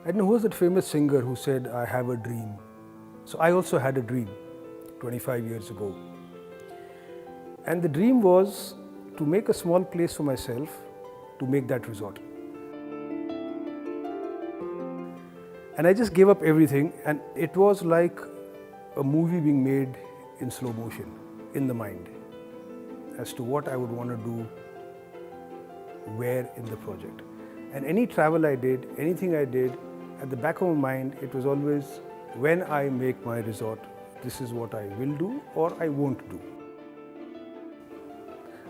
I don't know who was that famous singer who said, I have a dream. So I also had a dream 25 years ago. And the dream was to make a small place for myself to make that resort. And I just gave up everything, and it was like a movie being made in slow motion in the mind as to what I would want to do, where in the project. And any travel I did, anything I did, at the back of my mind, it was always, when I make my resort, this is what I will do or I won't do.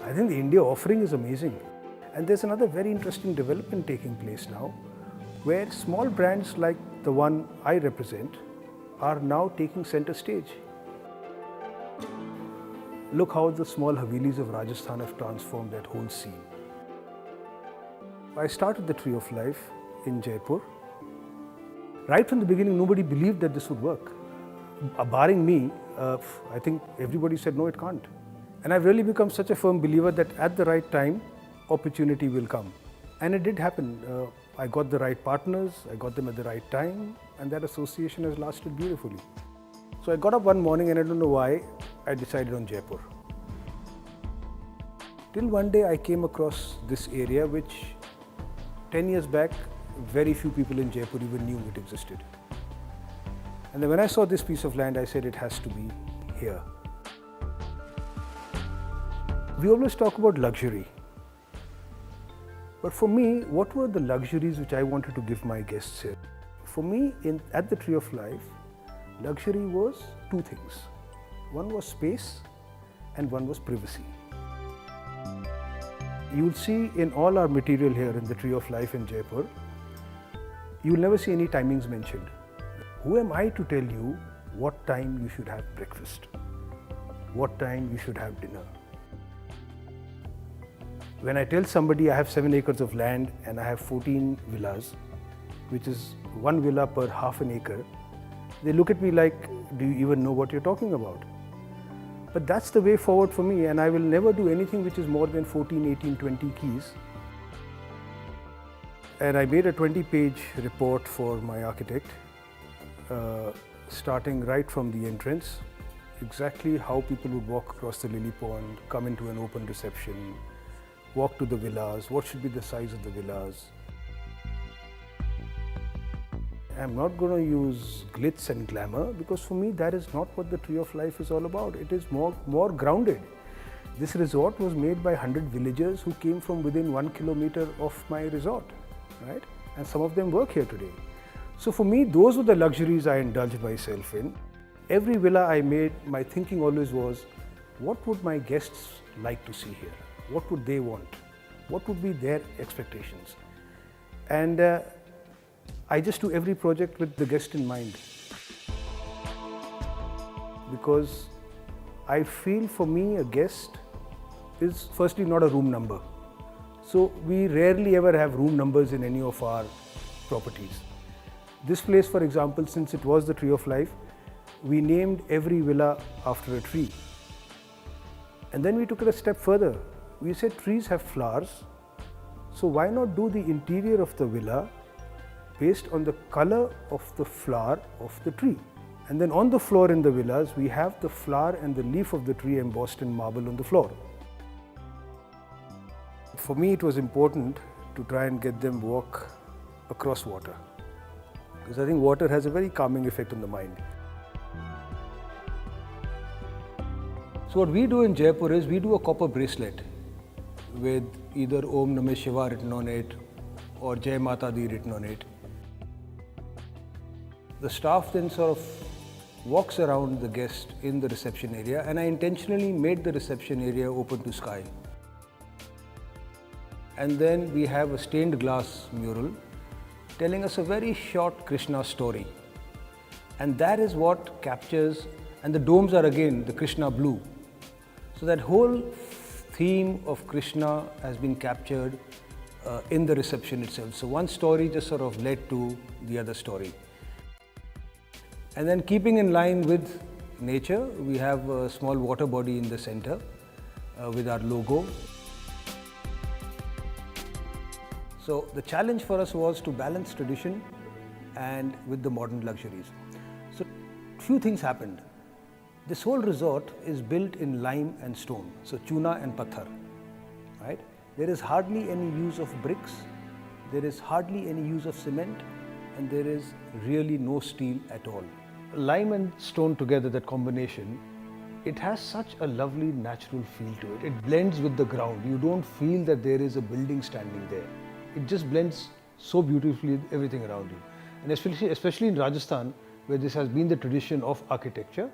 I think the India offering is amazing. And there's another very interesting development taking place now, where small brands like the one I represent are now taking center stage. Look how the small Havelis of Rajasthan have transformed that whole scene. I started the Tree of Life in Jaipur. Right from the beginning, nobody believed that this would work. Barring me, I think everybody said, no, it can't. And I've really become such a firm believer that at the right time, opportunity will come. And it did happen. I got the right partners, I got them at the right time, and that association has lasted beautifully. So I got up one morning and I don't know why, I decided on Jaipur. Till one day I came across this area which 10 years back, very few people in Jaipur even knew it existed. And then when I saw this piece of land, I said it has to be here. We always talk about luxury. But for me, what were the luxuries which I wanted to give my guests here? For me, at the Tree of Life, luxury was two things. One was space and one was privacy. You'll see in all our material here in the Tree of Life in Jaipur, you'll never see any timings mentioned. Who am I to tell you what time you should have breakfast? What time you should have dinner? When I tell somebody I have 7 acres of land and I have 14 villas, which is one villa per half an acre, they look at me like, do you even know what you're talking about? But that's the way forward for me, and I will never do anything which is more than 14, 18, 20 keys. And I made a 20-page report for my architect, starting right from the entrance, exactly how people would walk across the lily pond, come into an open reception, walk to the villas, what should be the size of the villas. I'm not going to use glitz and glamour, because for me that is not what the Tree of Life is all about. It is more grounded. This resort was made by 100 villagers who came from within 1 kilometer of my resort, right? And some of them work here today. So for me, those were the luxuries I indulged myself in. Every villa I made, my thinking always was, what would my guests like to see here? What would they want? What would be their expectations? And I just do every project with the guest in mind. Because I feel for me a guest is firstly not a room number. So we rarely ever have room numbers in any of our properties. This place, for example, since it was the Tree of Life, we named every villa after a tree. And then we took it a step further. We said trees have flowers, so why not do the interior of the villa based on the color of the flower of the tree? And then on the floor in the villas, we have the flower and the leaf of the tree embossed in marble on the floor. For me, it was important to try and get them walk across water, because I think water has a very calming effect on the mind. So what we do in Jaipur is we do a copper bracelet with either Om Namah Shiva written on it or Jai Mata Di written on it. The staff then sort of walks around the guest in the reception area, and I intentionally made the reception area open to sky. And then we have a stained glass mural telling us a very short Krishna story. And that is what captures, and the domes are again the Krishna blue. So that whole theme of Krishna has been captured in the reception itself. So one story just sort of led to the other story. And then keeping in line with nature, we have a small water body in the center with our logo. So the challenge for us was to balance tradition and with the modern luxuries. So few things happened. This whole resort is built in lime and stone, so chuna and pathar, right? There is hardly any use of bricks, there is hardly any use of cement, and there is really no steel at all. Lime and stone together, that combination, it has such a lovely natural feel to it. It blends with the ground. You don't feel that there is a building standing there. It just blends so beautifully with everything around you. And especially in Rajasthan, where this has been the tradition of architecture,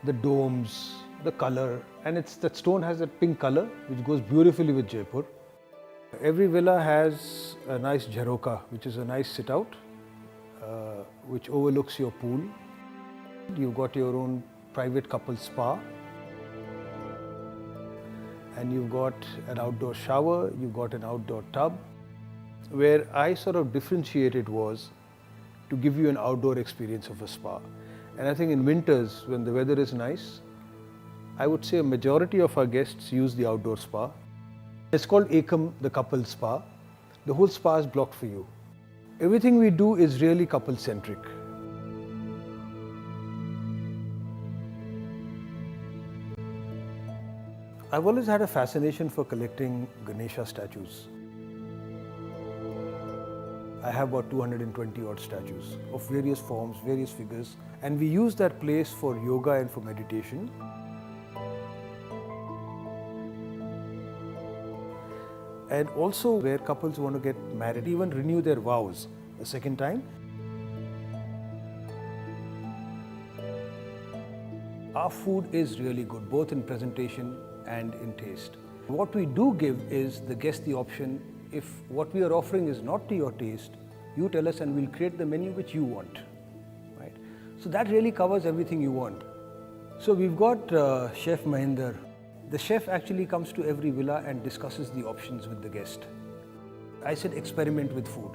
the domes, the color, and that stone has that pink color which goes beautifully with Jaipur. Every villa has a nice jharoka, which is a nice sit out, which overlooks your pool. You've got your own private couple spa, and you've got an outdoor shower, you've got an outdoor tub. Where I sort of differentiated was to give you an outdoor experience of a spa. And I think in winters, when the weather is nice, I would say a majority of our guests use the outdoor spa. It's called Ekam, the couple spa. The whole spa is blocked for you. Everything we do is really couple centric. I've always had a fascination for collecting Ganesha statues. I have about 220 odd statues of various forms, various figures, and we use that place for yoga and for meditation. And also where couples want to get married, even renew their vows a second time. Our food is really good, both in presentation and in taste. What we do give is the guest the option. If what we are offering is not to your taste, you tell us and we'll create the menu which you want, right? So that really covers everything you want. So we've got Chef Mahinder. The chef actually comes to every villa and discusses the options with the guest. I said experiment with food.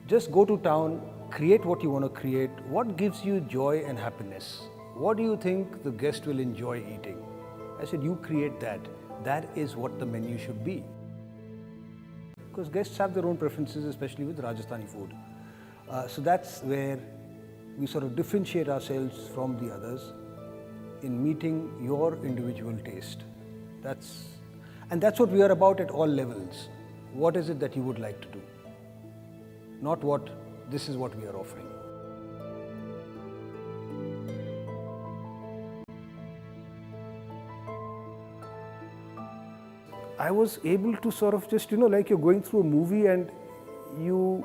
Just go to town, create what you want to create. What gives you joy and happiness? What do you think the guest will enjoy eating? I said, you create that. That is what the menu should be. Because guests have their own preferences, especially with Rajasthani food. So that's where we sort of differentiate ourselves from the others in meeting your individual taste. That's what we are about at all levels. What is it that you would like to do? Not what, this is what we are offering. I was able to sort of just, like you're going through a movie and you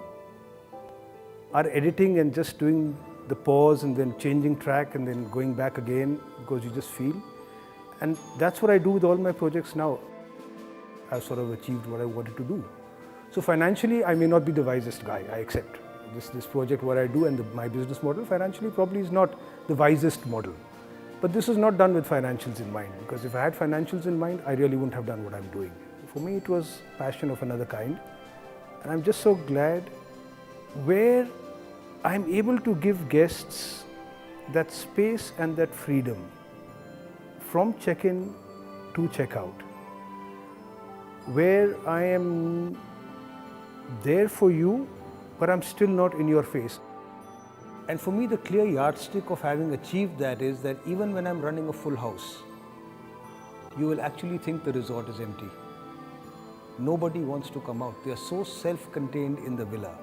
are editing and just doing the pause and then changing track and then going back again because you just feel. And that's what I do with all my projects now. I've sort of achieved what I wanted to do. So financially, I may not be the wisest guy, I accept. This project, what I do and my business model financially probably is not the wisest model. But this is not done with financials in mind, because if I had financials in mind, I really wouldn't have done what I'm doing. For me, it was passion of another kind. And I'm just so glad where I'm able to give guests that space and that freedom from check-in to check-out, where I am there for you, but I'm still not in your face. And for me, the clear yardstick of having achieved that is that even when I'm running a full house, you will actually think the resort is empty. Nobody wants to come out. They are so self-contained in the villa.